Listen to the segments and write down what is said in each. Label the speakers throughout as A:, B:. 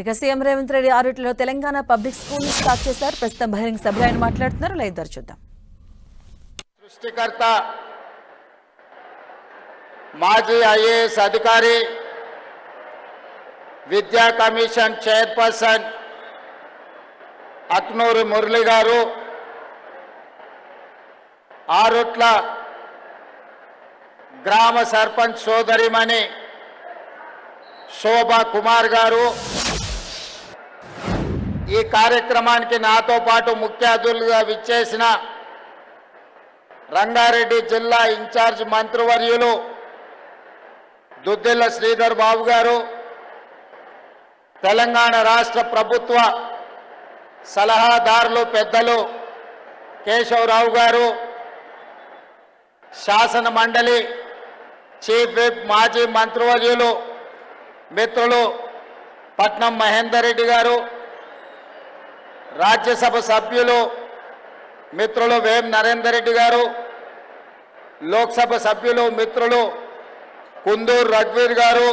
A: ఇక సీఎం రేవంత్ రెడ్డి ఆరుట్లో Telangana public school start చేశారు. ప్రస్తుతం బహిరంగ సభలో ఆయన మాట్లాడుతున్నారు. లైవ్ చూద్దాం.
B: సృష్టికర్త మాజీ ఐఏఎస్ అధికారి విద్యా కమిషన్ చైర్పర్సన్ అక్నూరు మురళి గారు, ఆరుట్ల గ్రామ సర్పంచ్ సోదరిమణి శోభా కుమార్ గారు, ఈ కార్యక్రమానికి నాతో పాటు ముఖ్య అతిథులుగా విచ్చేసిన రంగారెడ్డి జిల్లా ఇన్ఛార్జ్ మంత్రివర్యులు దుద్దిల్ల శ్రీధర్ బాబు గారు, తెలంగాణ రాష్ట్ర ప్రభుత్వ సలహాదారులు పెద్దలు కేశవరావు గారు, శాసన మండలి చీఫ్ విప్ మాజీ మంత్రివర్యులు మిత్రులు పట్నం మహేందర్ రెడ్డి గారు, రాజ్యసభ సభ్యులు మిత్రులు వేం నరేందర్ రెడ్డి గారు, లోక్సభ సభ్యులు మిత్రులు కుందూరు రఘువీర్ గారు,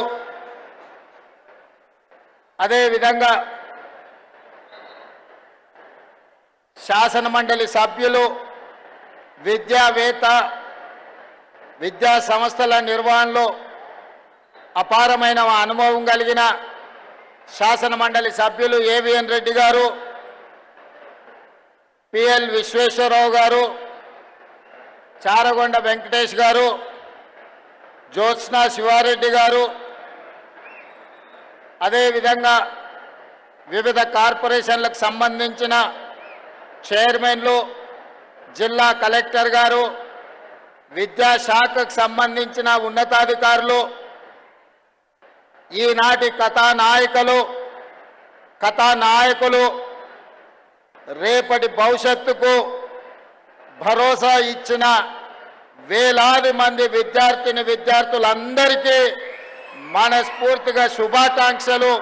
B: అదేవిధంగా శాసన మండలి సభ్యులు, విద్యావేత్త, విద్యా సంస్థల నిర్వహణలో అపారమైన అనుభవం కలిగిన శాసన మండలి సభ్యులు ఏవిఎన్ రెడ్డి గారు, పిఎల్ విశ్వేశ్వరరావు గారు, చారగొండ వెంకటేష్ గారు, జ్యోత్స్నా శివారెడ్డి గారు, అదేవిధంగా వివిధ కార్పొరేషన్లకు సంబంధించిన చైర్మన్లు, జిల్లా కలెక్టర్ గారు, విద్యాశాఖకు సంబంధించిన ఉన్నతాధికారులు, ఈనాటి కథానాయకులు, రేపటి భవిష్యత్తుకు భరోసా ఇచ్చిన వేలాది మంది విద్యార్థులందరికీ మనస్ఫూర్తిగా శుభాకాంక్షలు.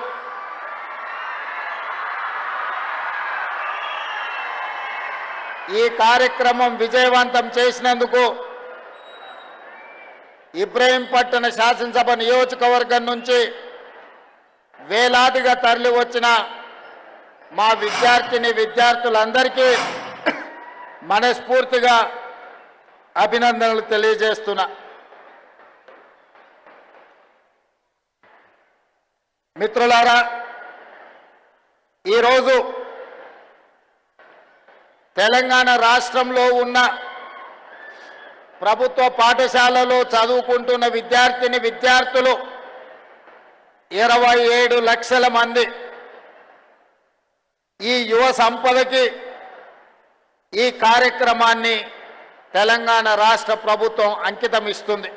B: ఈ కార్యక్రమం విజయవంతం చేసినందుకు ఇబ్రహీంపట్నం శాసనసభ నియోజకవర్గం నుంచి వేలాదిగా తరలి వచ్చిన మా విద్యార్థులందరికీ మనస్ఫూర్తిగా అభినందనలు తెలియజేస్తున్నా. మిత్రులారా, ఈరోజు తెలంగాణ రాష్ట్రంలో ఉన్న ప్రభుత్వ పాఠశాలలో చదువుకుంటున్న విద్యార్థులు 27 లక్షల మంది. ఈ యువ సంపదకి ఈ కార్యక్రమాన్ని తెలంగాణ రాష్ట్ర ప్రభుత్వం అంకితం ఇస్తుంది.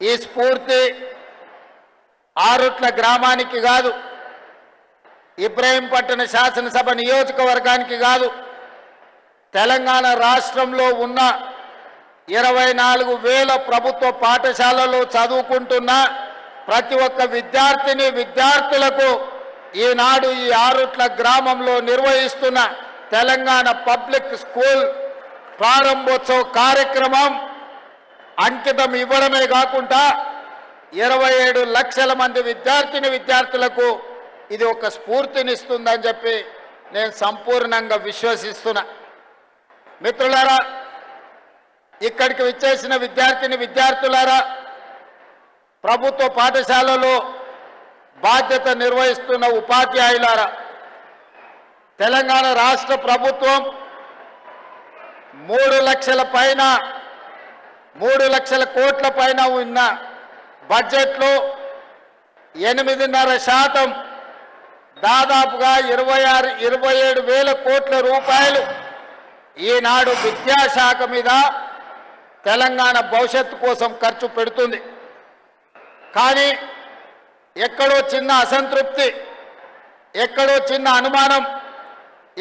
B: ఈ స్ఫూర్తి ఆరుట్ల గ్రామానికి కాదు, ఇబ్రహీంపట్నం శాసనసభ నియోజకవర్గానికి కాదు, తెలంగాణ రాష్ట్రంలో ఉన్న 24,000 ప్రభుత్వ పాఠశాలలో చదువుకుంటున్న ప్రతి ఒక్క విద్యార్థులకు ఈనాడు ఈ ఆరుట్ల గ్రామంలో నిర్వహిస్తున్న తెలంగాణ పబ్లిక్ స్కూల్ ప్రారంభోత్సవ కార్యక్రమం అంకితం ఇవ్వడమే కాకుండా 27 లక్షల మంది విద్యార్థులకు ఇది ఒక స్ఫూర్తినిస్తుందని చెప్పి నేను సంపూర్ణంగా విశ్వసిస్తున్నా. మిత్రులారా, ఇక్కడికి విచ్చేసిన విద్యార్థులారా, ప్రభుత్వ పాఠశాలలో బాధ్యత నిర్వహిస్తున్న ఉపాధ్యాయులారా, తెలంగాణ రాష్ట్ర ప్రభుత్వం 3 లక్షల కోట్ల పైన ఉన్న బడ్జెట్లో 8.5% దాదాపుగా 27,000 కోట్ల రూపాయలు ఈనాడు విద్యాశాఖ మీద తెలంగాణ భవిష్యత్తు కోసం ఖర్చు పెడుతుంది. కానీ ఎక్కడో చిన్న అసంతృప్తి, ఎక్కడో చిన్న అనుమానం,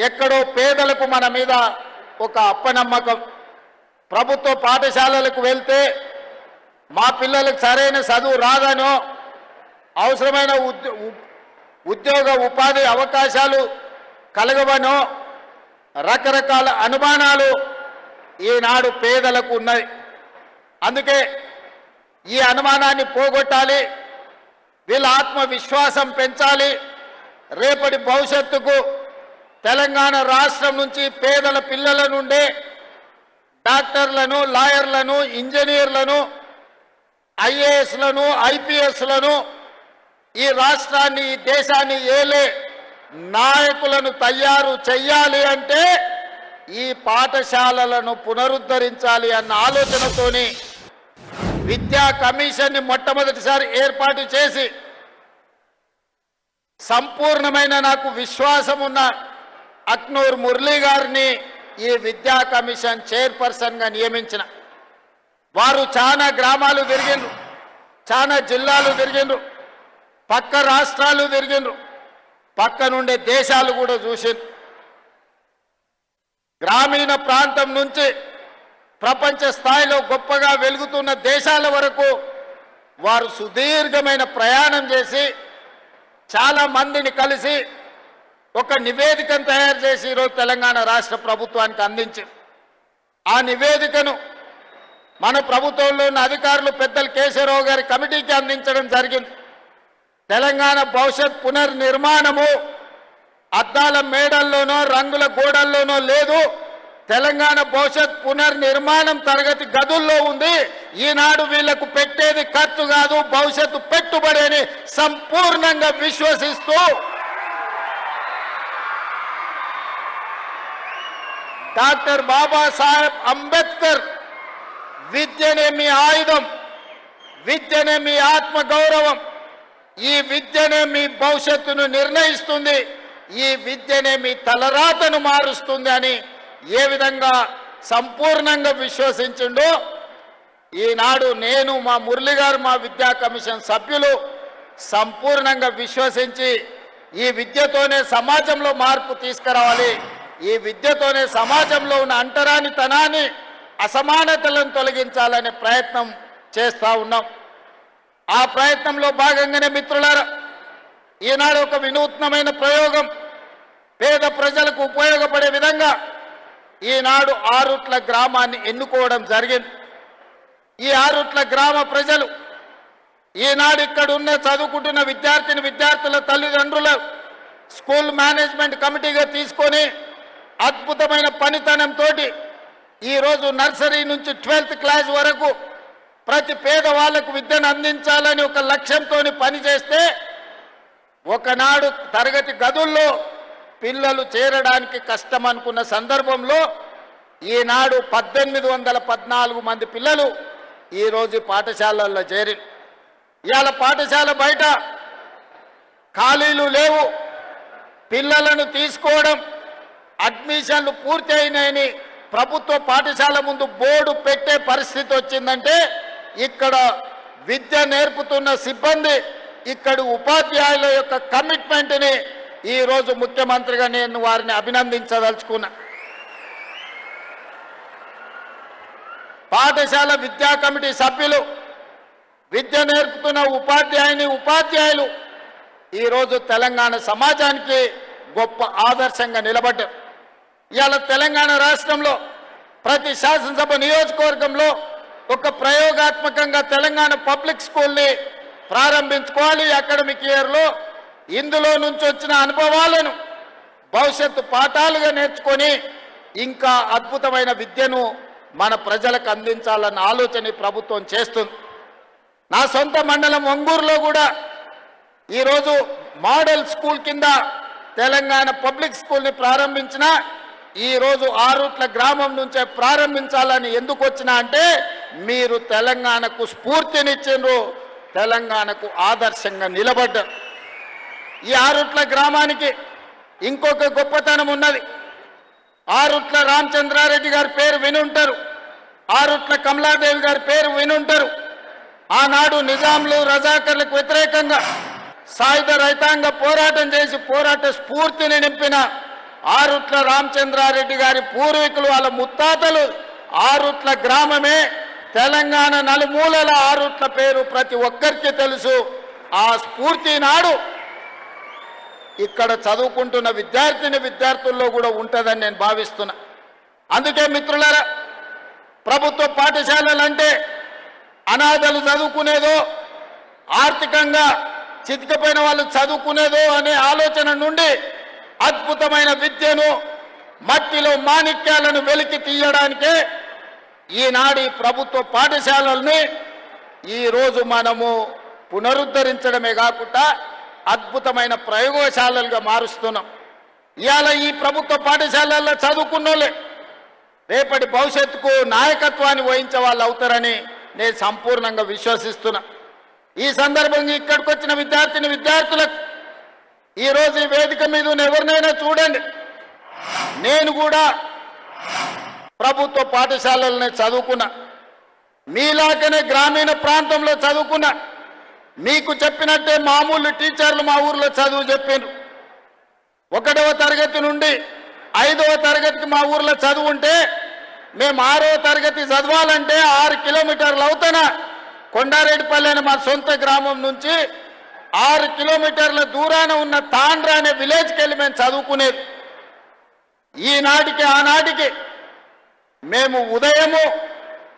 B: ఎక్కడో పేదలకు మన మీద ఒక అప్పనమ్మకం. ప్రభుత్వ పాఠశాలలకు వెళ్తే మా పిల్లలకు సరైన చదువు రాదనో, అవసరమైన ఉద్యోగ ఉపాధి అవకాశాలు కలగవనో రకరకాల అనుమానాలు ఈనాడు పేదలకు ఉన్నాయి. అందుకే ఈ అనుమానాన్ని పోగొట్టాలి, వీళ్ళ ఆత్మవిశ్వాసం పెంచాలి, రేపటి భవిష్యత్తుకు తెలంగాణ రాష్ట్రం నుంచి పేదల పిల్లల నుండే డాక్టర్లను, లాయర్లను, ఇంజనీర్లను, ఐఏఎస్లను, ఐపీఎస్లను, ఈ రాష్ట్రాన్ని, ఈ దేశాన్ని ఏలే నాయకులను తయారు చెయ్యాలి అంటే ఈ పాఠశాలలను పునరుద్ధరించాలి అన్న ఆలోచనతోని విద్యా కమిషన్ని మొట్టమొదటిసారి ఏర్పాటు చేసి సంపూర్ణమైన నాకు విశ్వాసం ఉన్న అక్నూర్ మురళీ గారిని ఈ విద్యా కమిషన్ చైర్పర్సన్గా నియమించిన. వారు చాలా గ్రామాలు తిరిగిండ్రు, చాలా జిల్లాలు తిరిగిండ్రు, పక్క రాష్ట్రాలు తిరిగిండ్రు, పక్క నుండే దేశాలు కూడా చూసిండ్రు. గ్రామీణ ప్రాంతం నుంచి ప్రపంచ స్థాయిలో గొప్పగా వెలుగుతున్న దేశాల వరకు వారు సుదీర్ఘమైన ప్రయాణం చేసి చాలా మందిని కలిసి ఒక నివేదికను తయారు చేసి ఈరోజు తెలంగాణ రాష్ట్ర ప్రభుత్వానికి అందించారు. ఆ నివేదికను మన ప్రభుత్వంలో ఉన్న అధికారులు పెద్దలు కేశవరావు గారి కమిటీకి అందించడం జరిగింది. తెలంగాణ భవిష్యత్ పునర్నిర్మాణము అద్దాల మేడల్లోనో రంగుల గోడల్లోనో లేదు. తెలంగాణ భవిష్యత్ పునర్నిర్మాణం తరగతి గదుల్లో ఉంది. ఈనాడు వీళ్లకు పెట్టేది ఖర్చు కాదు, భవిష్యత్తు పెట్టుబడి అని సంపూర్ణంగా విశ్వసిస్తూ డాక్టర్ బాబాసాహెబ్ అంబేద్కర్ విద్యనే మీ ఆయుధం, విద్యనే మీ ఆత్మగౌరవం, ఈ విద్యనే మీ భవిష్యత్తును నిర్ణయిస్తుంది, ఈ విద్యనే మీ తలరాతను మారుస్తుంది అని ఏ విధంగా సంపూర్ణంగా విశ్వసించిండో ఈనాడు నేను, మా మురళి గారు, మా విద్యా కమిషన్ సభ్యులు సంపూర్ణంగా విశ్వసించి ఈ విద్యతోనే సమాజంలో మార్పు తీసుకురావాలి, ఈ విద్యతోనే సమాజంలో ఉన్న అంటరానితనాన్ని, అసమానతలను తొలగించాలనే ప్రయత్నం చేస్తూ ఉన్నాం. ఆ ప్రయత్నంలో భాగంగానే మిత్రులారా ఈనాడు ఒక వినూత్నమైన ప్రయోగం పేద ప్రజలకు ఉపయోగపడే విధంగా ఈనాడు ఆరుట్ల గ్రామాన్ని ఎన్నుకోవడం జరిగింది. ఈ ఆరుట్ల గ్రామ ప్రజలు ఈనాడు ఇక్కడ ఉన్న చదువుకుంటున్న విద్యార్థుల తల్లిదండ్రుల స్కూల్ మేనేజ్మెంట్ కమిటీగా తీసుకొని అద్భుతమైన పనితనంతో ఈరోజు నర్సరీ నుంచి 12th క్లాస్ వరకు ప్రతి పేదవాళ్లకు విద్యను అందించాలని ఒక లక్ష్యంతో పనిచేస్తే ఒకనాడు తరగతి గదుల్లో పిల్లలు చేరడానికి కష్టం అనుకున్న సందర్భంలో ఈనాడు 1814 మంది పిల్లలు ఈరోజు పాఠశాలల్లో చేరి ఇవాళ పాఠశాల బయట ఖాళీలు లేవు, పిల్లలను తీసుకోవడం, అడ్మిషన్లు పూర్తి అయినాయని ప్రభుత్వ పాఠశాల ముందు బోర్డు పెట్టే పరిస్థితి వచ్చిందంటే ఇక్కడ విద్య నేర్పుతున్న సిబ్బంది, ఇక్కడ ఉపాధ్యాయుల యొక్క కమిట్మెంట్ని ఈరోజు ముఖ్యమంత్రిగా నేను వారిని అభినందించదలుచుకున్నా. పాఠశాల విద్యా కమిటీ సభ్యులు, విద్య నేర్పుతున్న ఉపాధ్యాయులు ఈరోజు తెలంగాణ సమాజానికి గొప్ప ఆదర్శంగా నిలబడ్డారు. ఇవాళ తెలంగాణ రాష్ట్రంలో ప్రతి శాసనసభ నియోజకవర్గంలో ఒక ప్రయోగాత్మకంగా తెలంగాణ పబ్లిక్ స్కూల్ని ప్రారంభించుకోవాలి. అకాడమిక్ ఇయర్లో ఇందులో నుంచి వచ్చిన అనుభవాలను భవిష్యత్తు పాఠాలుగా నేర్చుకొని ఇంకా అద్భుతమైన విద్యను మన ప్రజలకు అందించాలన్న ఆలోచన ప్రభుత్వం చేస్తుంది. నా సొంత మండలం ఒంగూరులో కూడా ఈరోజు మోడల్ స్కూల్ కింద తెలంగాణ పబ్లిక్ స్కూల్ని ప్రారంభించిన ఈరోజు ఆరుట్ల గ్రామం నుంచే ప్రారంభించాలని ఎందుకు వచ్చినా అంటే మీరు తెలంగాణకు స్ఫూర్తినిచ్చిండ్రు, తెలంగాణకు ఆదర్శంగా నిలబడ్డారు. ఈ ఆరుట్ల గ్రామానికి ఇంకొక గొప్పతనం ఉన్నది. ఆరుట్ల రామచంద్రారెడ్డి గారి పేరు వినుంటారు, ఆరుట్ల కమలాదేవి గారి పేరు వినుంటారు. ఆనాడు నిజాంలు రజాకర్లకు వ్యతిరేకంగా సాయుధ రైతాంగ పోరాటం చేసి పోరాట స్ఫూర్తిని నింపిన ఆరుట్ల రామచంద్రారెడ్డి గారి పూర్వీకులు, వాళ్ళ ముత్తాతలు ఆరుట్ల గ్రామమే. తెలంగాణ నలుమూలల ఆరుట్ల పేరు ప్రతి ఒక్కరికి తెలుసు. ఆ స్ఫూర్తి నాడు ఇక్కడ చదువుకుంటున్న విద్యార్థుల్లో కూడా ఉంటుందని నేను భావిస్తున్నా. అందుకే మిత్రులారా, ప్రభుత్వ పాఠశాలలు అంటే అనాథలు చదువుకునేదో, ఆర్థికంగా చితికిపోయిన వాళ్ళు చదువుకునేదో అనే ఆలోచన నుండి అద్భుతమైన విద్యను మట్టిలో మాణిక్యాలను వెలికి తీయడానికే ఈనాడు ఈ ప్రభుత్వ పాఠశాలల్ని ఈరోజు మనము పునరుద్ధరించడమే కాకుండా అద్భుతమైన ప్రయోగశాలలుగా మారుస్తున్నాం. ఇవాళ ఈ ప్రభుత్వ పాఠశాలల్లో చదువుకున్నోళ్ళే రేపటి భవిష్యత్తుకు నాయకత్వాన్ని వహించే వాళ్ళు అవుతారని నేను సంపూర్ణంగా విశ్వసిస్తున్నా. ఈ సందర్భంగా ఇక్కడికి వచ్చిన విద్యార్థులకు ఈరోజు ఈ వేదిక మీద ఉన్న ఎవరినైనా చూడండి, నేను కూడా ప్రభుత్వ పాఠశాలలనే చదువుకున్నా, మీలాగనే గ్రామీణ ప్రాంతంలో చదువుకున్నా. మీకు చెప్పినట్టే మామూలు టీచర్లు మా ఊర్లో చదువు చెప్పారు. 1వ తరగతి నుండి 5వ తరగతికి మా ఊర్లో చదువు ఉంటే మేము 6వ తరగతి చదవాలంటే 6 కిలోమీటర్లు అవుతానా కొండారెడ్డిపల్లి అనే మా సొంత గ్రామం నుంచి 6 కిలోమీటర్ల దూరాన ఉన్న తాండ్రా అనే విలేజ్కి వెళ్ళి మేము చదువుకునేది. ఈనాటికి ఆనాటికి మేము ఉదయము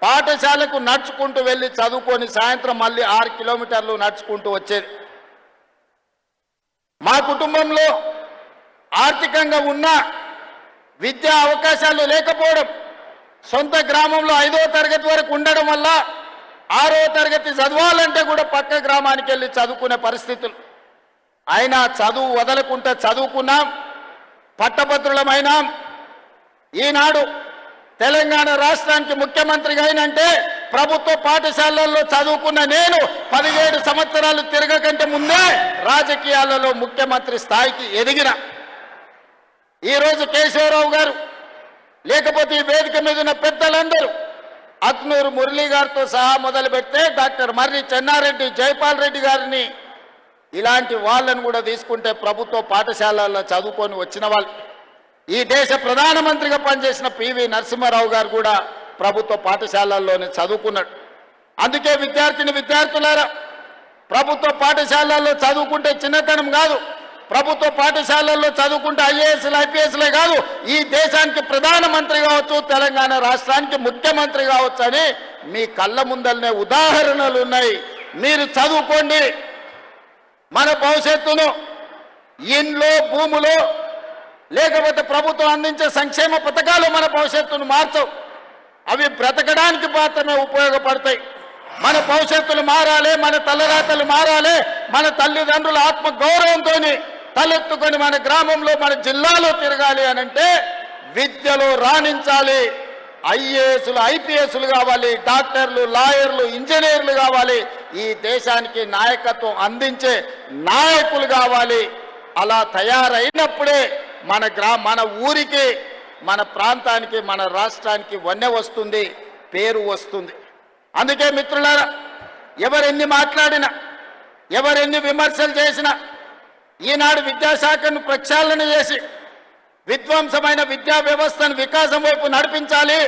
B: పాఠశాలకు నడుచుకుంటూ వెళ్ళి చదువుకొని సాయంత్రం మళ్ళీ 6 కిలోమీటర్లు నడుచుకుంటూ వచ్చేది. మా కుటుంబంలో ఆర్థికంగా ఉన్న విద్యా అవకాశాలు లేకపోవడం, సొంత గ్రామంలో 5వ తరగతి వరకు ఉండడం వల్ల 6వ తరగతి చదవాలంటే కూడా పక్క గ్రామానికి వెళ్ళి చదువుకునే పరిస్థితులు. అయినా చదువు వదలకుంటే చదువుకున్నాం, పట్టభద్రులమైనాం. ఈనాడు తెలంగాణ రాష్ట్రానికి ముఖ్యమంత్రిగా అయినంటే ప్రభుత్వ పాఠశాలల్లో చదువుకున్న నేను 17 సంవత్సరాలు తిరగకంటే ముందే రాజకీయాలలో ముఖ్యమంత్రి స్థాయికి ఎదిగిన. ఈరోజు కేశవరావు గారు లేకపోతే ఈ వేదిక మీద ఉన్న పెద్దలందరూ అక్నూరు మురళీ గారితో సహా మొదలు పెడితే డాక్టర్ మర్రి చెన్నారెడ్డి, జైపాల్ రెడ్డి గారిని ఇలాంటి వాళ్ళను కూడా తీసుకుంటే ప్రభుత్వ పాఠశాలల్లో చదువుకొని వచ్చిన వాళ్ళు. ఈ దేశ ప్రధానమంత్రిగా పనిచేసిన పివి నరసింహారావు గారు కూడా ప్రభుత్వ పాఠశాలల్లోనే చదువుకున్నాడు. అందుకే విద్యార్థులారా, ప్రభుత్వ పాఠశాలల్లో చదువుకుంటే చిన్నతనం కాదు, ప్రభుత్వ పాఠశాలల్లో చదువుకుంటే ఐఏఎస్లు ఐపీఎస్లే కాదు, ఈ దేశానికి ప్రధానమంత్రి కావచ్చు, తెలంగాణ రాష్ట్రానికి ముఖ్యమంత్రి కావచ్చు అని మీ కళ్ళ ముందరనే ఉదాహరణలు ఉన్నాయి. మీరు చదువుకోండి. మన భవిష్యత్తును ఇంట్లో భూములో లేకపోతే ప్రభుత్వం అందించే సంక్షేమ పథకాలు మన భవిష్యత్తును మార్చవు, అవి బ్రతకడానికి మాత్రమే ఉపయోగపడతాయి. మన భవిష్యత్తులు మారాలి, మన తలరాతలు మారాలి, మన తల్లిదండ్రుల ఆత్మ గౌరవంతో తలెత్తుకొని మన గ్రామంలో మన జిల్లాలో తిరగాలి అనంటే విద్యలో రాణించాలి. ఐఏఎస్లు ఐపీఎస్లు కావాలి, డాక్టర్లు, లాయర్లు, ఇంజనీర్లు కావాలి. ఈ దేశానికి నాయకత్వం అందించే నాయకులు కావాలి. అలా తయారైనప్పుడే మన ఊరికి, మన ప్రాంతానికి, మన రాష్ట్రానికి వన్నె వస్తుంది, పేరు వస్తుంది. అందుకే మిత్రులారా, ఎవరెన్ని మాట్లాడినా, ఎవరెన్ని విమర్శలు చేసినా, ఈనాడు విద్యాశాఖను ప్రక్షాళన చేసి విధ్వంసమైన విద్యా వ్యవస్థను వికాసం వైపు నడిపించాలి.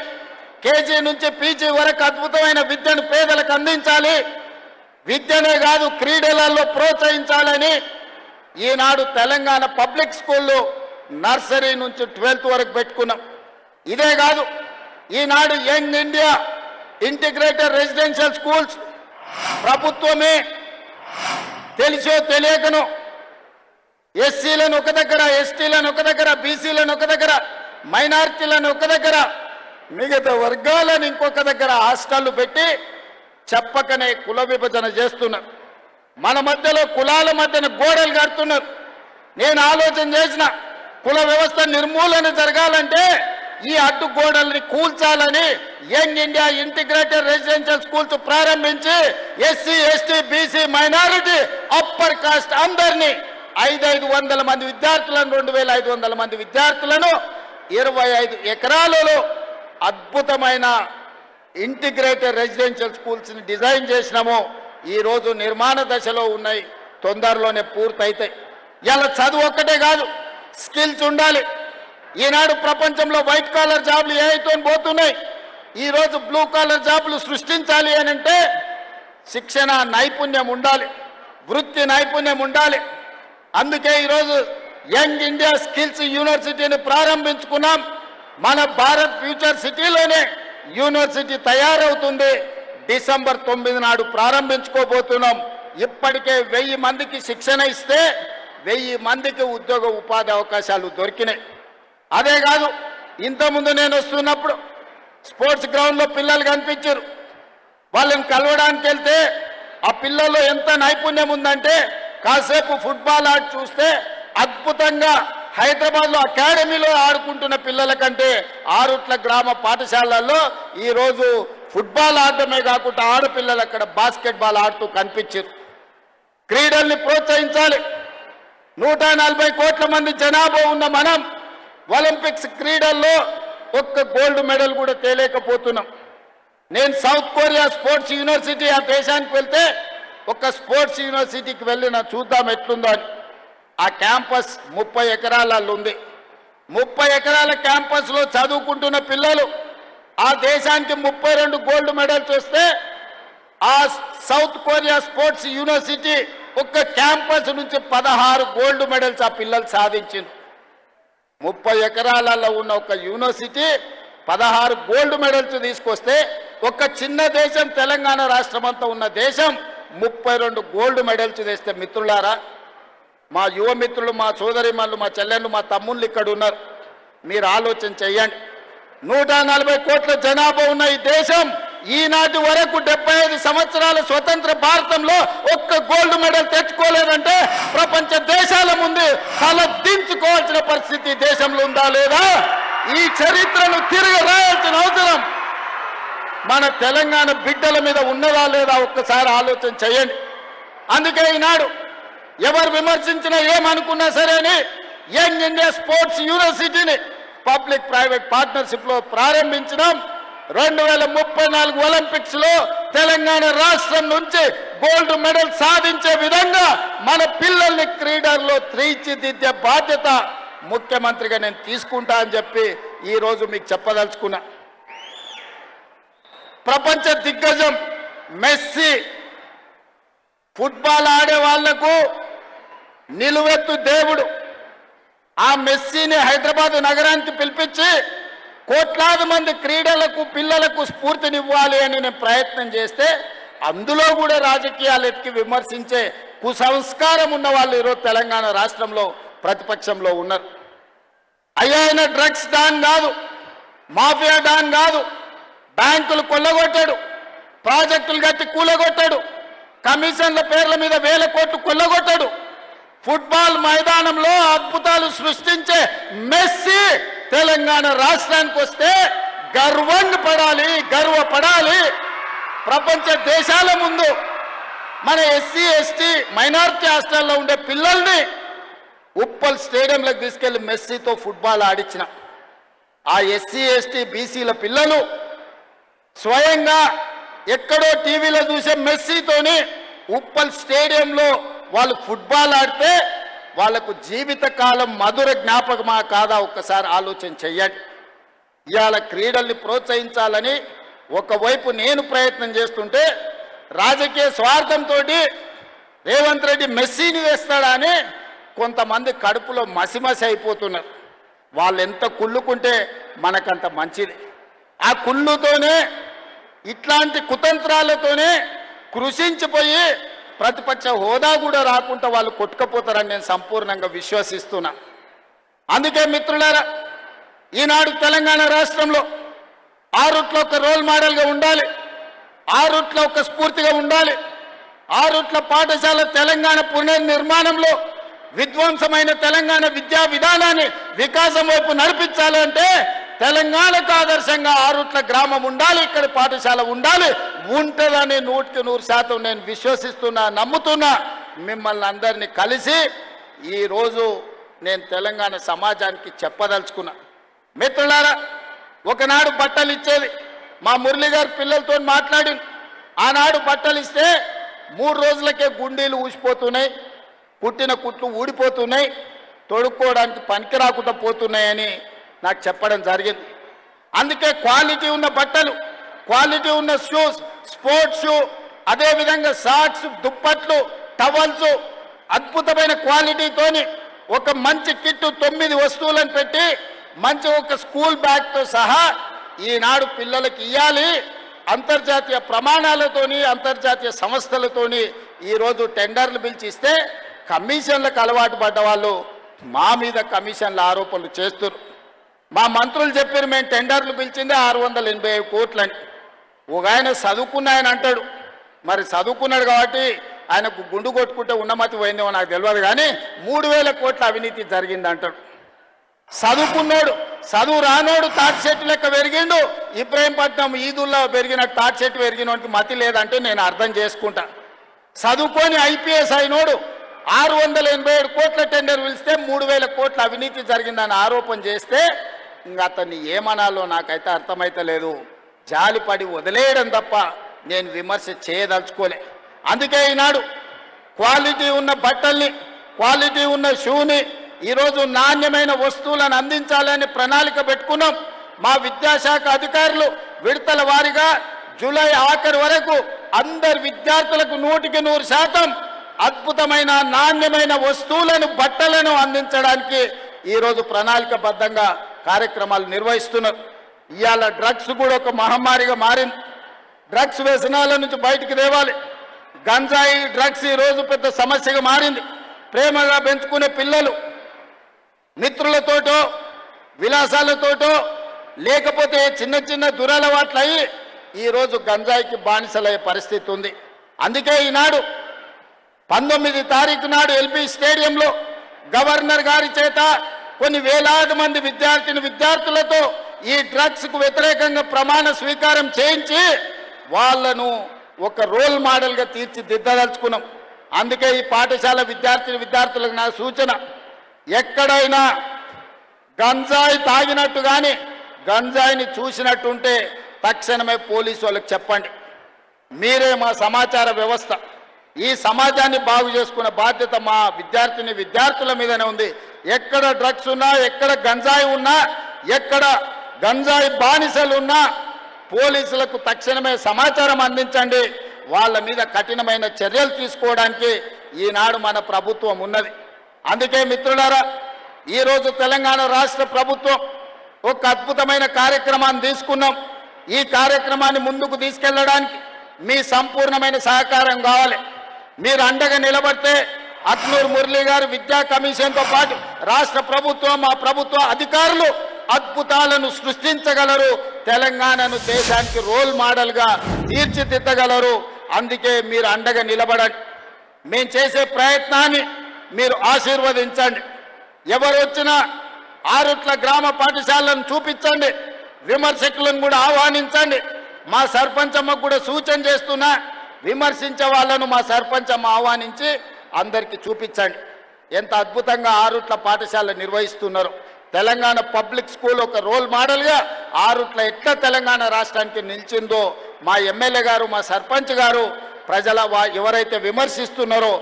B: కేజీ నుంచి పీజీ వరకు అద్భుతమైన విద్యను పేదలకు అందించాలి. విద్యనే కాదు, క్రీడలలో ప్రోత్సహించాలని ఈనాడు తెలంగాణ పబ్లిక్ స్కూల్లో నర్సరీ నుంచి 12th వరకు పెట్టుకున్నాం. ఇదే కాదు, ఈనాడు young India integrated residential schools ప్రభుత్వమే తెలిసో తెలియకనో ఎస్సీలను ఒక దగ్గర, ఎస్టీలను ఒక దగ్గర, బీసీలను ఒక దగ్గర, మైనారిటీలను ఒక దగ్గర, మిగతా వర్గాలను ఇంకొక దగ్గర హాస్టళ్లు పెట్టి చెప్పకనే కుల విభజన చేస్తున్నారు. మన మధ్యలో కులాల మధ్యన గోడలు కడుతున్నారు. నేను ఆలోచన చేసిన, కుల వ్యవస్థ నిర్మూలన జరగాలంటే ఈ అడ్డు గోడల్ని కూల్చాలని young India integrated residential schools ప్రారంభించి SC, ST, BC, minority, upper caste అందరినీ 500 మంది విద్యార్థులను, 2500 మంది విద్యార్థులను 25 ఎకరాలలో అద్భుతమైన ఇంటిగ్రేటెడ్ రెసిడెన్షియల్ స్కూల్స్ని డిజైన్ చేసినాము. ఈరోజు నిర్మాణ దశలో ఉన్నాయి, తొందరలోనే పూర్తయితాయి. ఇలా చదువు ఒక్కటే కాదు, స్కిల్స్ ఉండాలి. ఈనాడు ప్రపంచంలో వైట్ కాలర్ జాబ్లు ఏఐతో పోతున్నాయి. ఈరోజు బ్లూ కాలర్ జాబ్లు సృష్టించాలి అని అంటే శిక్షణ నైపుణ్యం ఉండాలి, వృత్తి నైపుణ్యం ఉండాలి. అందుకే ఈరోజు యంగ్ ఇండియా స్కిల్స్ యూనివర్సిటీని ప్రారంభించుకున్నాం. మన భారత్ ఫ్యూచర్ సిటీలోనే యూనివర్సిటీ తయారవుతుంది. డిసెంబర్ 9 నాడు ప్రారంభించుకోబోతున్నాం. ఇప్పటికే 1000 మందికి శిక్షణ ఇస్తే 1000 మందికి ఉద్యోగ ఉపాధి అవకాశాలు దొరికినాయి. అదే కాదు, ఇంతకుముందు నేను వస్తున్నప్పుడు స్పోర్ట్స్ గ్రౌండ్లో పిల్లలు కనిపించారు. వాళ్ళని కలవడానికి వెళ్తే ఆ పిల్లల్లో ఎంత నైపుణ్యం ఉందంటే కాసేపు ఫుట్బాల్ ఆడి చూస్తే అద్భుతంగా హైదరాబాద్లో అకాడమీలో ఆడుకుంటున్న పిల్లల కంటే ఆరుట్ల గ్రామ పాఠశాలల్లో ఈరోజు ఫుట్బాల్ ఆడటమే కాకుండా ఆడపిల్లలు అక్కడ బాస్కెట్బాల్ ఆడుతూ కనిపించారు. క్రీడల్ని ప్రోత్సహించాలి. 140 కోట్ల మంది జనాభా ఉన్న మనం ఒలింపిక్స్ క్రీడల్లో ఒక్క గోల్డ్ మెడల్ కూడా తేలేకపోతున్నాం. నేను సౌత్ కొరియా స్పోర్ట్స్ యూనివర్సిటీ ఆ దేశానికి వెళ్తే ఒక స్పోర్ట్స్ యూనివర్సిటీకి వెళ్ళి చూద్దాం ఎట్లుందో అని. ఆ క్యాంపస్ 30 ఎకరాలలో ఉంది. 30 ఎకరాల క్యాంపస్లో చదువుకుంటున్న పిల్లలు ఆ దేశానికి 32 గోల్డ్ మెడల్స్ వస్తే ఆ సౌత్ కొరియా స్పోర్ట్స్ యూనివర్సిటీ ఒక్క క్యాంపస్ నుంచి 16 గోల్డ్ మెడల్స్ ఆ పిల్లలు సాధించింది. 30 ఎకరాలలో ఉన్న ఒక యూనివర్సిటీ 16 గోల్డ్ మెడల్స్ తీసుకొస్తే ఒక చిన్న దేశం తెలంగాణ రాష్ట్రం అంతా ఉన్న దేశం 32 గోల్డ్ మెడల్స్ తెస్తే మిత్రులారా, మా యువ మిత్రులు, మా సోదరిమల్లు, మా చెల్లెళ్ళు, మా తమ్ముళ్ళు ఇక్కడ ఉన్నారు. మీరు ఆలోచన చెయ్యండి. 140 కోట్ల జనాభా ఉన్న ఈ దేశం ఈనాటి వరకు 75 సంవత్సరాల స్వతంత్ర భారతంలో ఒక్క గోల్డ్ మెడల్ తెచ్చుకోలేదంటే ప్రపంచ దేశాల ముందు తల దించుకోవాల్సిన పరిస్థితి దేశంలో ఉందా లేదా? ఈ చరిత్రను తిరిగి రాయాల్సిన అవసరం మన తెలంగాణ బిడ్డల మీద ఉన్నదా లేదా ఒక్కసారి ఆలోచన చేయండి. అందుకే ఈనాడు ఎవరు విమర్శించినా ఏమనుకున్నా సరే అని యంగ్ ఇండియా స్పోర్ట్స్ యూనివర్సిటీని పబ్లిక్ ప్రైవేట్ పార్ట్నర్షిప్లో ప్రారంభించడం. 2034 ఒలింపిక్స్ లో తెలంగాణ రాష్ట్రం నుంచి గోల్డ్ మెడల్ సాధించే విధంగా మన పిల్లల్ని క్రీడల్లో తీర్చిదిద్దే బాధ్యత ముఖ్యమంత్రిగా నేను తీసుకుంటా అని చెప్పి ఈ రోజు మీకు చెప్పదలుచుకున్నా. ప్రపంచ దిగ్గజం మెస్సీ ఫుట్బాల్ ఆడే వాళ్లకు నిలువెత్తు దేవుడు. ఆ మెస్సీని హైదరాబాద్ నగరానికి పిలిపించి కోట్లాది మంది క్రీడలకు పిల్లలకు స్ఫూర్తినివ్వాలి అని నేను ప్రయత్నం చేస్తే అందులో కూడా రాజకీయాలు ఎత్తి విమర్శించే కుసంస్కారం ఉన్న వాళ్ళు ఈరోజు తెలంగాణ రాష్ట్రంలో ప్రతిపక్షంలో ఉన్నారు. ఆయన డ్రగ్స్ డాన్ కాదు, మాఫియా డాన్ కాదు, బ్యాంకులు కొల్లగొట్టాడు, ప్రాజెక్టులు కట్టి కూలగొట్టాడు, కమిషన్ల పేర్ల మీద 1000 కోట్లు కొల్లగొట్టాడు. ఫుట్బాల్ మైదానంలో అద్భుతాలు సృష్టించే మెస్సీ తెలంగాణ రాష్ట్రానికి వస్తే గర్వపడాలి. ప్రపంచ దేశాల ముందు మన ఎస్సీ ఎస్టీ మైనారిటీ హాస్టల్లో ఉండే పిల్లల్ని ఉప్పల్ స్టేడియంలోకి తీసుకెళ్లి మెస్సీతో ఫుట్బాల్ ఆడించిన ఆ ఎస్సీ ఎస్టీ బీసీల పిల్లలు స్వయంగా ఎక్కడో టీవీలో చూసే మెస్సీతోని ఉప్పల్ స్టేడియంలో వాళ్ళు ఫుట్బాల్ ఆడితే వాళ్లకు జీవితకాలం మధుర జ్ఞాపకమా కాదా ఒక్కసారి ఆలోచన చెయ్యండి. ఇవాళ క్రీడల్ని ప్రోత్సహించాలని ఒకవైపు నేను ప్రయత్నం చేస్తుంటే రాజకీయ స్వార్థంతో రేవంత్ రెడ్డి మెస్సీని వేస్తాడా అని కొంతమంది కడుపులో మసిమసి అయిపోతున్నారు. వాళ్ళు ఎంత కుళ్ళుకుంటే మనకంత మంచిది. ఆ కుళ్ళుతోనే ఇట్లాంటి కుతంత్రాలతోనే కృషించిపోయి ప్రతిపక్ష హోదా కూడా రాకుండా వాళ్ళు కొట్టుకపోతారని నేను సంపూర్ణంగా విశ్వసిస్తున్నా. అందుకే మిత్రులారా, ఈనాడు తెలంగాణ రాష్ట్రంలో ఆరుట్లో ఒక రోల్ మోడల్గా ఉండాలి, ఆరుట్లో ఒక స్ఫూర్తిగా ఉండాలి. ఆరుట్ల పాఠశాల తెలంగాణ పునర్నిర్మాణంలో విధ్వంసమైన తెలంగాణ విద్యా విధానాన్ని వికాసం వైపు నడిపించాలంటే తెలంగాణకు ఆదర్శంగా ఆరుట్ల గ్రామం ఉండాలి, ఇక్కడ పాఠశాల ఉండాలి. ఉంటుందని 100% నేను విశ్వసిస్తున్నా, నమ్ముతున్నా. మిమ్మల్ని అందరినీ కలిసి ఈరోజు నేను తెలంగాణ సమాజానికి చెప్పదలుచుకున్నా. మిత్రులారా, ఒకనాడు బట్టలు ఇచ్చేది మా మురళి గారు పిల్లలతో మాట్లాడి, ఆనాడు బట్టలు ఇస్తే 3 రోజులకే గుండీలు ఊసిపోతున్నాయి, కుట్టిన కుట్లు ఊడిపోతున్నాయి, తొడుక్కోవడానికి పనికి రాకుండా పోతున్నాయని నాకు చెప్పడం జరిగింది. అందుకే క్వాలిటీ ఉన్న బట్టలు, క్వాలిటీ ఉన్న షూస్, స్పోర్ట్స్ షూ, అదేవిధంగా సాక్స్, దుప్పట్లు, టవల్స్ అద్భుతమైన క్వాలిటీతోని ఒక మంచి కిట్టు 9 వస్తువులను పెట్టి మంచి ఒక స్కూల్ బ్యాగ్తో సహా ఈనాడు పిల్లలకి ఇవ్వాలి. అంతర్జాతీయ ప్రమాణాలతోని అంతర్జాతీయ సంస్థలతోని ఈరోజు టెండర్లు పిలిచిస్తే కమిషన్లకు అలవాటు పడ్డ వాళ్ళు మా మీద కమిషన్ల ఆరోపణలు చేస్తున్నారు. మా మంత్రులు చెప్పారు మేము టెండర్లు పిలిచిందే 685 కోట్లని. ఒక ఆయన చదువుకున్న ఆయన అంటాడు, మరి చదువుకున్నాడు కాబట్టి ఆయనకు గుండు కొట్టుకుంటే ఉన్నమతి పోయిందేమో నాకు తెలియదు, కానీ 3000 కోట్ల అవినీతి జరిగింది అంటాడు. చదువుకున్నాడు, చదువు రానోడు తాటి చెట్టు లెక్క పెరిగిండు. ఇబ్రాహీంపట్నం ఈదుల్లో పెరిగిన తాటి చెట్టు పెరిగినోడికి మతి లేదంటే నేను అర్థం చేసుకుంటా. చదువుకొని ఐపీఎస్ అయినోడు 687 కోట్ల టెండర్ పిలిస్తే 3000 కోట్ల అవినీతి జరిగిందని ఆరోపణ చేస్తే ఇంకా అతన్ని ఏమనాలో నాకైతే అర్థమైతలేదు. జాలిపడి వదిలేయడం తప్ప నేను విమర్శ చేయదలుచుకోలే. అందుకే ఈనాడు క్వాలిటీ ఉన్న బట్టల్ని, క్వాలిటీ ఉన్న షూని, ఈరోజు నాణ్యమైన వస్తువులను అందించాలని ప్రణాళిక పెట్టుకున్నాం. మా విద్యాశాఖ అధికారులు విడతల వారీగా జూలై ఆఖరి వరకు అందరి విద్యార్థులకు 100% అద్భుతమైన నాణ్యమైన వస్తువులను, బట్టలను అందించడానికి ఈరోజు ప్రణాళికబద్ధంగా కార్యక్రమాలు నిర్వహిస్తున్నారు. ఇవాళ డ్రగ్స్ కూడా ఒక మహమ్మారిగా మారింది. డ్రగ్స్ వ్యసనాల నుంచి బయటికి తేవాలి. గంజాయి డ్రగ్స్ ఈరోజు పెద్ద సమస్యగా మారింది. ప్రేమగా పెంచుకునే పిల్లలు మిత్రులతోటో విలాసాలతోటో లేకపోతే చిన్న చిన్న దురలవాట్లు అయ్యి ఈరోజు గంజాయికి బానిసలయ్యే పరిస్థితి ఉంది. అందుకే ఈనాడు 19 తారీఖు నాడు ఎల్బీ స్టేడియంలో గవర్నర్ గారి చేత కొన్ని వేలాది మంది విద్యార్థులతో ఈ డ్రగ్స్కు వ్యతిరేకంగా ప్రమాణ స్వీకారం చేయించి వాళ్లను ఒక రోల్ మోడల్గా తీర్చిదిద్దదలుచుకున్నాం. అందుకే ఈ పాఠశాల విద్యార్థులకు నా సూచన, ఎక్కడైనా గంజాయి తాగినట్టు కానీ గంజాయిని చూసినట్టుంటే తక్షణమే పోలీసు వాళ్ళకి చెప్పండి. మీరే మా సమాచార వ్యవస్థ. ఈ సమాజాన్ని బాగు చేసుకునే బాధ్యత మా విద్యార్థుల మీదనే ఉంది. ఎక్కడ డ్రగ్స్ ఉన్నా, ఎక్కడ గంజాయి ఉన్నా, ఎక్కడ గంజాయి బానిసలు ఉన్నా పోలీసులకు తక్షణమే సమాచారం అందించండి. వాళ్ళ మీద కఠినమైన చర్యలు తీసుకోవడానికి ఈనాడు మన ప్రభుత్వం ఉన్నది. అందుకే మిత్రులారా, ఈరోజు తెలంగాణ రాష్ట్ర ప్రభుత్వం ఒక అద్భుతమైన కార్యక్రమాన్ని తీసుకున్నాం. ఈ కార్యక్రమాన్ని ముందుకు తీసుకెళ్లడానికి మీ సంపూర్ణమైన సహకారం కావాలి. మీరు అండగా నిలబడితే అక్నూర్ మురళీ గారు విద్యా కమిషన్తో పాటు రాష్ట్ర ప్రభుత్వం, మా ప్రభుత్వ అధికారులు అద్భుతాలను సృష్టించగలరు. తెలంగాణను దేశానికి రోల్ మోడల్గా తీర్చిదిద్దగలరు. అందుకే మీరు అండగా నిలబడండి. మేము చేసే ప్రయత్నాన్ని మీరు ఆశీర్వదించండి. ఎవరు వచ్చినా ఆరుట్ల గ్రామ పాఠశాలను చూపించండి. విమర్శకులను కూడా ఆహ్వానించండి. మా సర్పంచమ్మకు కూడా సూచన చేస్తున్నా, విమర్శించే వాళ్ళను మా సర్పంచమ్మ ఆహ్వానించి అందరికీ చూపించండి ఎంత అద్భుతంగా ఆరుట్ల పాఠశాల నిర్వహిస్తున్నారు. తెలంగాణ పబ్లిక్ స్కూల్ ఒక రోల్ మోడల్గా ఆరుట్ల ఎట్లా తెలంగాణ రాష్ట్రానికి నిలిచిందో మా ఎమ్మెల్యే గారు, మా సర్పంచ్ గారు ఎవరైతే విమర్శిస్తున్నారో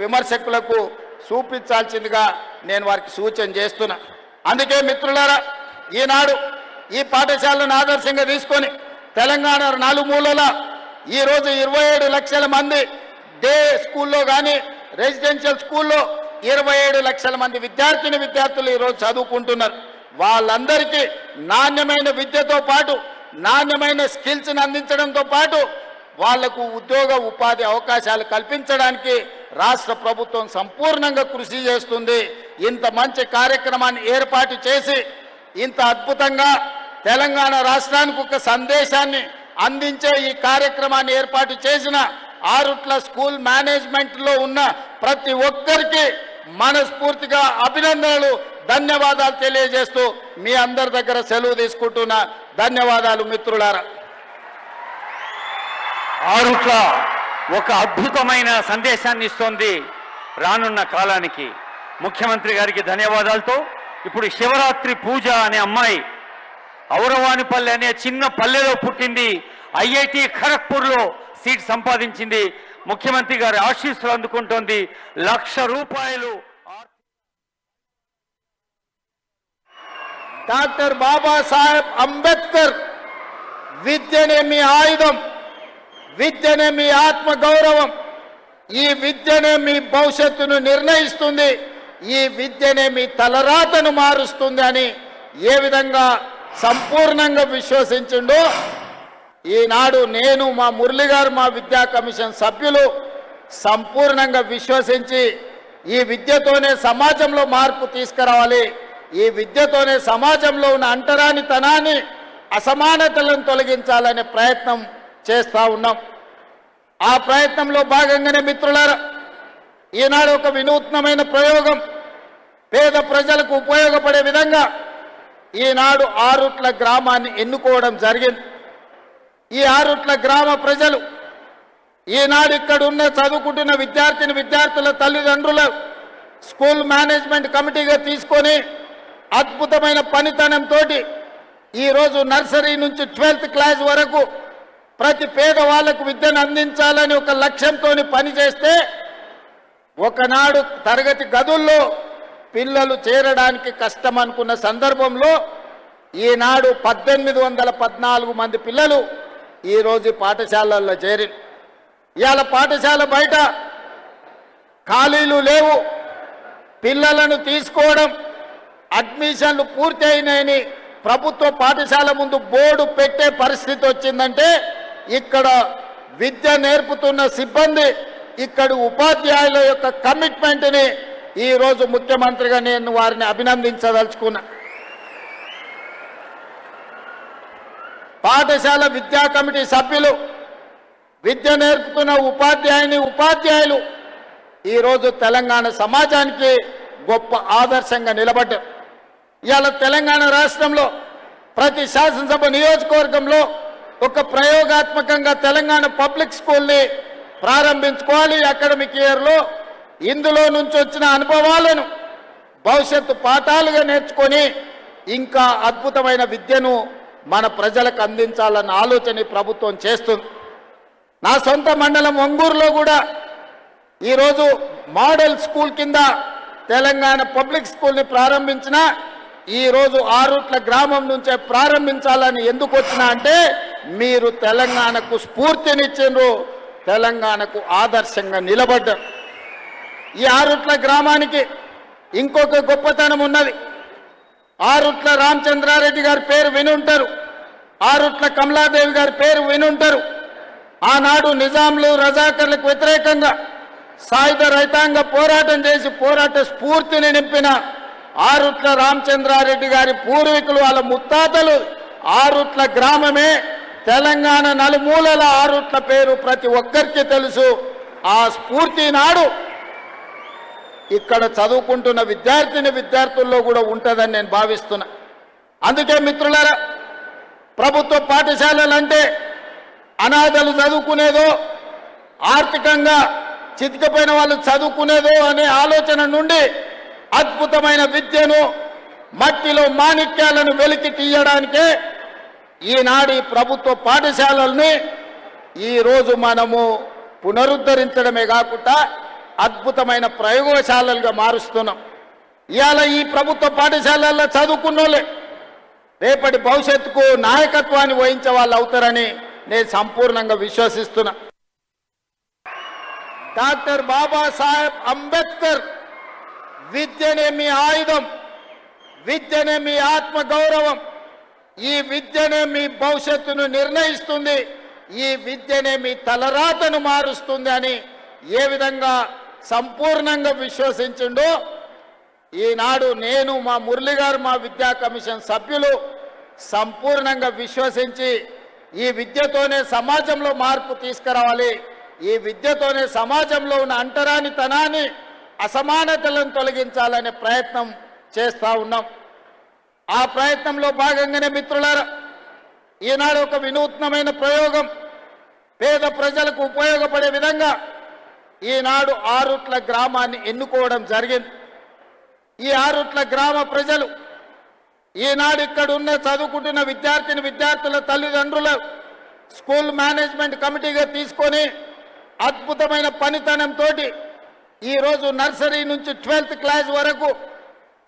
B: విమర్శకులకు చూపించాల్సిందిగా నేను వారికి సూచన చేస్తున్నా. అందుకే మిత్రులారా, ఈనాడు ఈ పాఠశాలను ఆదర్శంగా తీసుకొని తెలంగాణ నలుమూలల ఈరోజు 27 లక్షల మంది డే స్కూల్లో కానీ రెసిడెన్షియల్ స్కూల్లో 27 లక్షల మంది విద్యార్థులు ఈరోజు చదువుకుంటున్నారు. వాళ్ళందరికీ నాణ్యమైన విద్యతో పాటు నాణ్యమైన స్కిల్స్ని అందించడంతో పాటు వాళ్లకు ఉద్యోగ ఉపాధి అవకాశాలు కల్పించడానికి రాష్ట్ర ప్రభుత్వం సంపూర్ణంగా కృషి చేస్తుంది. ఇంత మంచి కార్యక్రమాన్ని ఏర్పాటు చేసి ఇంత అద్భుతంగా తెలంగాణ రాష్ట్రానికి ఒక సందేశాన్ని అందించే ఈ కార్యక్రమాన్ని ఏర్పాటు చేసిన ఆరుట్ల స్కూల్ మేనేజ్మెంట్లో ఉన్న ప్రతి ఒక్కరికి మనస్ఫూర్తిగా అభినందనలు, ధన్యవాదాలు తెలియజేస్తూ మీ అందరి దగ్గర సెలవు తీసుకుంటున్నా. ధన్యవాదాలు మిత్రులారా.
C: ఆరుట్ల ఒక అద్భుతమైన సందేశాన్ని ఇస్తోంది రానున్న కాలానికి. ముఖ్యమంత్రి గారికి ధన్యవాదాలతో ఇప్పుడు శివరాత్రి పూజ అనే అమ్మాయి ఔరవానిపల్లె అనే చిన్న పల్లెలో పుట్టింది. ఐఐటి ఖరగ్పూర్లో సీట్ సంపాదించింది. ముఖ్యమంత్రి గారి ఆశీస్సులు అందుకుంటోంది. ₹1,00,000
B: డాక్టర్ బాబాసాహెబ్ అంబేద్కర్ విద్యనే మీ ఆయుధం, విద్యనే మీ ఆత్మ గౌరవం, ఈ విద్యనే మీ భవిష్యత్తును నిర్ణయిస్తుంది, ఈ విద్యనే మీ తలరాతను మారుస్తుంది అని ఏ విధంగా సంపూర్ణంగా విశ్వసించిండో ఈనాడు నేను, మా మురళి గారు, మా విద్యా కమిషన్ సభ్యులు సంపూర్ణంగా విశ్వసించి ఈ విద్యతోనే సమాజంలో మార్పు తీసుకురావాలి, ఈ విద్యతోనే సమాజంలో ఉన్న అంటరానితనాన్ని అసమానతలను తొలగించాలనే ప్రయత్నం చేస్తూ ఉన్నాం. ఆ ప్రయత్నంలో భాగంగానే మిత్రులారా ఈనాడు ఒక వినూత్నమైన ప్రయోగం పేద ప్రజలకు ఉపయోగపడే విధంగా ఈనాడు ఆరుట్ల గ్రామాన్ని ఎన్నుకోవడం జరిగింది. ఈ ఆరుట్ల గ్రామ ప్రజలు ఈనాడు ఇక్కడ ఉన్న చదువుకుంటున్న విద్యార్థుల తల్లిదండ్రుల స్కూల్ మేనేజ్మెంట్ కమిటీగా తీసుకొని అద్భుతమైన పనితనంతో ఈరోజు నర్సరీ నుంచి 12th క్లాస్ వరకు ప్రతి పేదవాళ్లకు విద్యను అందించాలని ఒక లక్ష్యంతో పనిచేస్తే ఒకనాడు తరగతి గదుల్లో పిల్లలు చేరడానికి కష్టం అనుకున్న సందర్భంలో ఈనాడు 1814 మంది పిల్లలు ఈరోజు పాఠశాలల్లో చేరి ఇవాళ పాఠశాల బయట ఖాళీలు లేవు, పిల్లలను తీసుకోవడం అడ్మిషన్లు పూర్తి అయినాయని ప్రభుత్వ పాఠశాల ముందు బోర్డు పెట్టే పరిస్థితి వచ్చిందంటే ఇక్కడ విద్య నేర్పుతున్న సిబ్బంది ఇక్కడ ఉపాధ్యాయుల యొక్క కమిట్మెంట్ని ఈరోజు ముఖ్యమంత్రిగా నేను వారిని అభినందించదలుచుకున్నా. పాఠశాల విద్యా కమిటీ సభ్యులు, విద్య నేర్పుతున్న ఉపాధ్యాయులు ఈరోజు తెలంగాణ సమాజానికి గొప్ప ఆదర్శంగా నిలబడ్డారు. ఇవాళ తెలంగాణ రాష్ట్రంలో ప్రతి శాసనసభ నియోజకవర్గంలో ఒక ప్రయోగాత్మకంగా తెలంగాణ పబ్లిక్ స్కూల్ని ప్రారంభించుకోవాలి. అకాడమిక్ ఇయర్లో ఇందులో నుంచి వచ్చిన అనుభవాలను భవిష్యత్తు పాఠాలుగా నేర్చుకొని ఇంకా అద్భుతమైన విద్యను మన ప్రజలకు అందించాలన్న ఆలోచన ప్రభుత్వం చేస్తుంది. నా సొంత మండలం ఒంగూరులో కూడా ఈరోజు మోడల్ స్కూల్ కింద తెలంగాణ పబ్లిక్ స్కూల్ని ప్రారంభించిన ఈరోజు ఆరుట్ల గ్రామం నుంచే ప్రారంభించాలని ఎందుకు వచ్చినా అంటే మీరు తెలంగాణకు స్ఫూర్తినిచ్చిండ్రు, తెలంగాణకు ఆదర్శంగా నిలబడ్డారు. ఈ ఆరుట్ల గ్రామానికి ఇంకొక గొప్పతనం ఉన్నది. ఆరుట్ల రామచంద్రారెడ్డి గారి పేరు వినుంటారు, ఆరుట్ల కమలాదేవి గారి పేరు వినుంటారు. ఆనాడు నిజాంలు రజాకర్లకు వ్యతిరేకంగా సాయుధ రైతాంగ పోరాటం చేసి పోరాట స్ఫూర్తిని నింపిన ఆరుట్ల రామచంద్రారెడ్డి గారి పూర్వీకులు, వాళ్ళ ముత్తాతలు ఆరుట్ల గ్రామమే. తెలంగాణ నలుమూలల ఆరుట్ల పేరు ప్రతి ఒక్కరికి తెలుసు. ఆ స్ఫూర్తి నాడు ఇక్కడ చదువుకుంటున్న విద్యార్థుల్లో కూడా ఉంటుందని నేను భావిస్తున్నా. అందుకే మిత్రులారా, ప్రభుత్వ పాఠశాలలంటే అనాథలు చదువుకునేదో, ఆర్థికంగా చితికిపోయిన వాళ్ళు చదువుకునేదో అనే ఆలోచన నుండి అద్భుతమైన విద్యను, మట్టిలో మాణిక్యాలను వెలికి తీయడానికే ఈనాడు ఈ ప్రభుత్వ పాఠశాలల్ని ఈరోజు మనము పునరుద్ధరించడమే కాకుండా అద్భుతమైన ప్రయోగశాలలుగా మారుస్తున్నాం. ఇవాళ ఈ ప్రభుత్వ పాఠశాలల్లో చదువుకున్నోళ్ళే రేపటి భవిష్యత్తుకు నాయకత్వాన్ని వహించే వాళ్ళు అవుతారని నేను సంపూర్ణంగా విశ్వసిస్తున్నా. డాక్టర్ బాబాసాహెబ్ అంబేద్కర్ విద్యనే మీ ఆయుధం, విద్యనే మీ ఆత్మ గౌరవం, ఈ విద్యనే మీ భవిష్యత్తును నిర్ణయిస్తుంది, ఈ విద్యనే మీ తలరాతను మారుస్తుంది అని ఏ విధంగా సంపూర్ణంగా విశ్వసించిండో ఈనాడు నేను, మా మురళి గారు, మా విద్యా కమిషన్ సభ్యులు సంపూర్ణంగా విశ్వసించి ఈ విద్యతోనే సమాజంలో మార్పు తీసుకురావాలి, ఈ విద్యతోనే సమాజంలో ఉన్న అంటరానితనాన్ని అసమానతలను తొలగించాలనే ప్రయత్నం చేస్తూ ఉన్నాం. ఆ ప్రయత్నంలో భాగంగానే మిత్రులారా ఈనాడు ఒక వినూత్నమైన ప్రయోగం పేద ప్రజలకు ఉపయోగపడే విధంగా ఈనాడు ఆరుట్ల గ్రామాన్ని ఎన్నుకోవడం జరిగింది. ఈ ఆరుట్ల గ్రామ ప్రజలు ఈనాడు ఇక్కడ ఉన్న చదువుకుంటున్న విద్యార్థుల తల్లిదండ్రుల స్కూల్ మేనేజ్మెంట్ కమిటీగా తీసుకొని అద్భుతమైన పనితనంతో ఈరోజు నర్సరీ నుంచి 12th క్లాస్ వరకు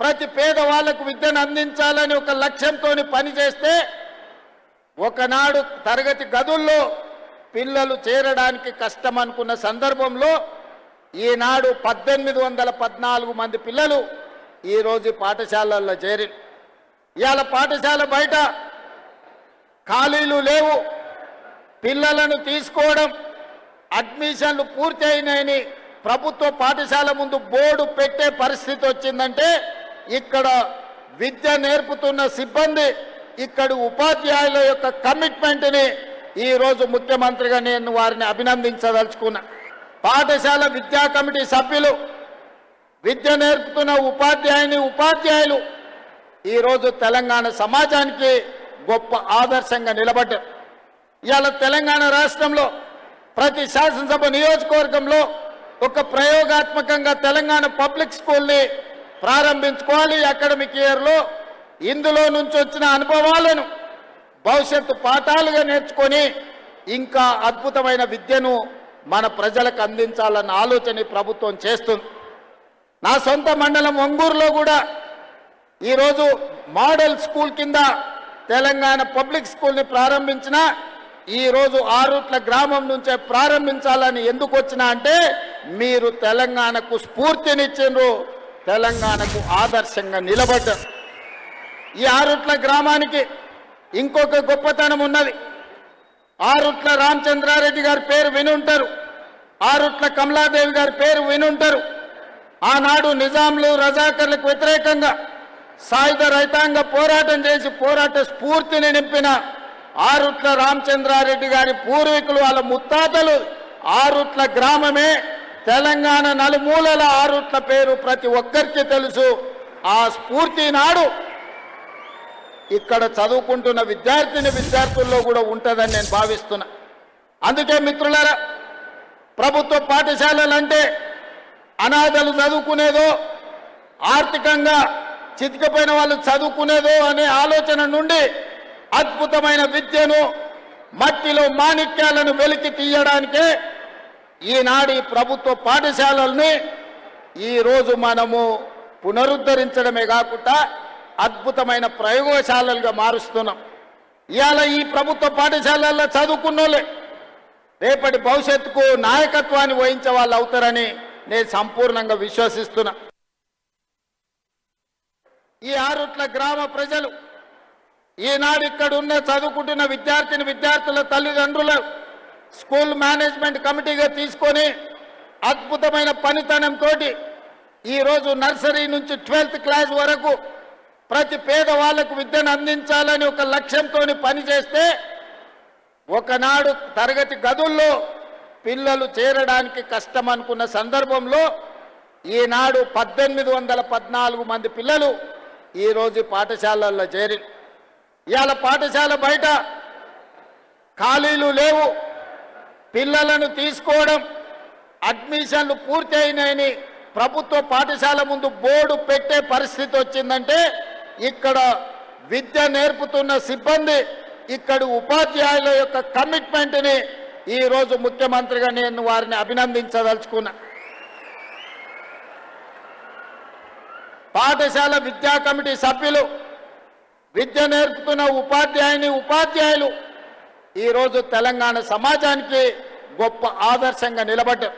B: ప్రతి పేదవాళ్లకు విద్యను అందించాలని ఒక లక్ష్యంతో పనిచేస్తే ఒకనాడు తరగతి గదుల్లో పిల్లలు చేరడానికి కష్టం అనుకున్న సందర్భంలో ఈనాడు 1814 మంది పిల్లలు ఈరోజు పాఠశాలల్లో చేరి ఇవాళ పాఠశాల బయట ఖాళీలు లేవు, పిల్లలను తీసుకోవడం అడ్మిషన్లు పూర్తి అయినాయని ప్రభుత్వ పాఠశాల ముందు బోర్డు పెట్టే పరిస్థితి వచ్చిందంటే ఇక్కడ విద్య నేర్పుతున్న సిబ్బంది, ఇక్కడ ఉపాధ్యాయుల యొక్క కమిట్మెంట్ని ఈరోజు ముఖ్యమంత్రిగా నేను వారిని అభినందించదలుచుకున్నా. పాఠశాల విద్యా కమిటీ సభ్యులు, విద్య నేర్పుతున్న ఉపాధ్యాయులు ఈరోజు తెలంగాణ సమాజానికి గొప్ప ఆదర్శంగా నిలబడ్డారు. ఇవాళ తెలంగాణ రాష్ట్రంలో ప్రతి శాసనసభ నియోజకవర్గంలో ఒక ప్రయోగాత్మకంగా తెలంగాణ పబ్లిక్ స్కూల్ని ప్రారంభించుకోవాలి. అకాడమిక్ ఇయర్లో ఇందులో నుంచి వచ్చిన అనుభవాలను భవిష్యత్తు పాఠాలుగా నేర్చుకొని ఇంకా అద్భుతమైన విద్యను మన ప్రజలకు అందించాలన్న ఆలోచన ప్రభుత్వం చేస్తుంది. నా సొంత మండలం ఒంగూరులో కూడా ఈరోజు మోడల్ స్కూల్ కింద తెలంగాణ పబ్లిక్ స్కూల్ని ప్రారంభించిన ఈరోజు ఆరుట్ల గ్రామం నుంచే ప్రారంభించాలని ఎందుకు వచ్చినా అంటే మీరు తెలంగాణకు స్ఫూర్తినిచ్చిండ్రు, తెలంగాణకు ఆదర్శంగా నిలబడ్డారు. ఈ ఆరుట్ల గ్రామానికి ఇంకొక గొప్పతనం ఉన్నది. ఆరుట్ల రామచంద్రారెడ్డి గారి పేరు వినుంటారు, ఆరుట్ల కమలాదేవి గారి పేరు వినుంటారు. ఆనాడు నిజాంలు రజాకర్లకు వ్యతిరేకంగా సాయుధ రైతాంగ పోరాటం చేసి పోరాట స్ఫూర్తిని నింపిన ఆరుట్ల రామచంద్రారెడ్డి గారి పూర్వీకులు, వాళ్ళ ముత్తాతలు ఆరుట్ల గ్రామమే. తెలంగాణ నలుమూలల ఆరుట్ల పేరు ప్రతి ఒక్కరికి తెలుసు. ఆ స్ఫూర్తి నాడు ఇక్కడ చదువుకుంటున్న విద్యార్థుల్లో కూడా ఉంటుందని నేను భావిస్తున్నా. అందుకే మిత్రులారా, ప్రభుత్వ పాఠశాలలంటే అనాథలు చదువుకునేదో, ఆర్థికంగా చితికిపోయిన వాళ్ళు చదువుకునేదో అనే ఆలోచన నుండి అద్భుతమైన విద్యను, మట్టిలో మాణిక్యాలను వెలికి తీయడానికే ఈనాడు ఈ ప్రభుత్వ పాఠశాలల్ని ఈరోజు మనము పునరుద్ధరించడమే కాకుండా అద్భుతమైన ప్రయోగశాలలుగా మారుస్తున్నాం. ఇవాళ ఈ ప్రభుత్వ పాఠశాలల్లో చదువుకున్నోళ్ళే రేపటి భవిష్యత్తుకు నాయకత్వాన్ని వహించే వాళ్ళు అవుతారని నేను సంపూర్ణంగా విశ్వసిస్తున్నా. ఈ ఆరుట్ల గ్రామ ప్రజలు ఈనాడు ఇక్కడ ఉన్న చదువుకుంటున్న విద్యార్థుల తల్లిదండ్రుల స్కూల్ మేనేజ్మెంట్ కమిటీగా తీసుకొని అద్భుతమైన పనితనంతో ఈరోజు నర్సరీ నుంచి 12th క్లాస్ వరకు ప్రతి పేదవాళ్లకు విద్యను అందించాలని ఒక లక్ష్యంతో పనిచేస్తే ఒకనాడు తరగతి గదుల్లో పిల్లలు చేరడానికి కష్టం అనుకున్న సందర్భంలో ఈనాడు 1814 మంది పిల్లలు ఈరోజు పాఠశాలల్లో చేరి, ఇవాళ పాఠశాల బయట ఖాళీలు లేవు, పిల్లలను తీసుకోవడం, అడ్మిషన్లు పూర్తి అయినాయని ప్రభుత్వ పాఠశాల ముందు బోర్డు పెట్టే పరిస్థితి వచ్చిందంటే ఇక్కడ విద్య నేర్పుతున్న సిబ్బంది, ఇక్కడ ఉపాధ్యాయుల యొక్క కమిట్మెంట్ని ఈరోజు ముఖ్యమంత్రిగా నేను వారిని అభినందించదలుచుకున్నా. పాఠశాల విద్యా కమిటీ సభ్యులు, విద్య నేర్పుతున్న ఉపాధ్యాయులు ఈరోజు తెలంగాణ సమాజానికి గొప్ప ఆదర్శంగా నిలబడ్డారు.